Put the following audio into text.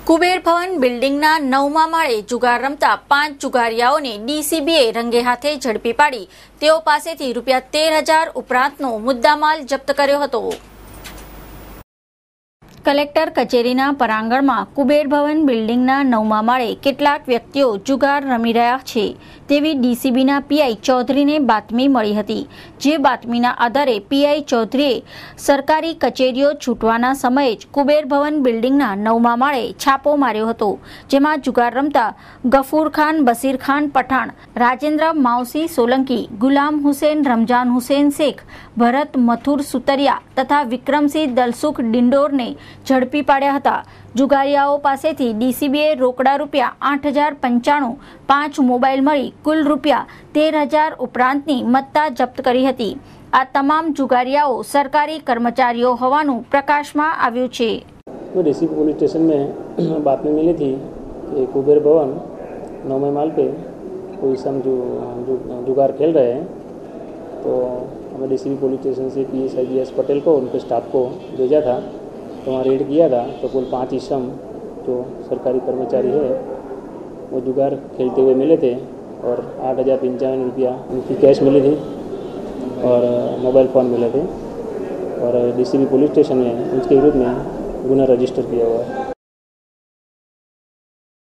કુબેર ભવન બિલ્ડિંગના 9મા માળે જુગાર રમતા 5 જુગારીયાઓને ડીસીબીએ રંગે હાથે ઝડપી પાડી તેઓ પાસેથી ₹13,000 ઉપરાંતનો મુદ્દામાલ જપ્ત કર્યો હતો। કલેક્ટર કચેરીના પરાંગણમાં કુબેર ભવન બિલ્ડિંગના 9મા માળે કેટલાક વ્યક્તિઓ જુગાર રમી રહ્યા છે તેવી ડીસીબીના પીઆઈ ચૌધરીને બાતમી મળી હતી। જે બાતમીના આધારે પીઆઈ ચૌધરીએ સરકારી કચેરીઓ છૂટવાના સમયે જ કુબેર ભવન બિલ્ડિંગના 9મા માળે છાપો માર્યો હતો, જેમાં જુગાર રમતા ગફુર ખાન, બશીર ખાન પઠાણ, રાજેન્દ્ર માવસી સોલંકી, ગુલામ હુસેન, રમજાન હુસેન શેખ, ભરત મથુર સુતરિયા તથા વિક્રમસિંહ દલસુખ ડિંડોરને ઝડપી પાડ્યા હતા। જુગારીયાઓ પાસેથી ડીસીબીએ રોકડા ₹8,095, 5 મોબાઈલ મળી કુલ ₹13,000 ઉપરાંતની મત્તા જપ્ત કરી હતી। આ તમામ જુગારીયાઓ સરકારી કર્મચારીઓ હોવાનું પ્રકાશમાં આવ્યું છે। डीसीबी पुलिस स्टेशन में बातमी मिली थी कि कुबेर भवन 9वें माल पे कोई सम जुगार खेल रहे हैं, तो हमें डीसीबी पुलिस स्टेशन से पीएसआई बीएस पटेल को उनके स्टाफ को भेजा था। तो वहाँ रेड किया था तो कुल 5 इसम जो सरकारी कर्मचारी है वो जुगार खेलते हुए मिले थे और ₹8,095 उनकी कैश मिली थी और मोबाइल फ़ोन मिले थे और डीसीबी पुलिस स्टेशन में उनके विरुद्ध में गुना रजिस्टर किया हुआ है।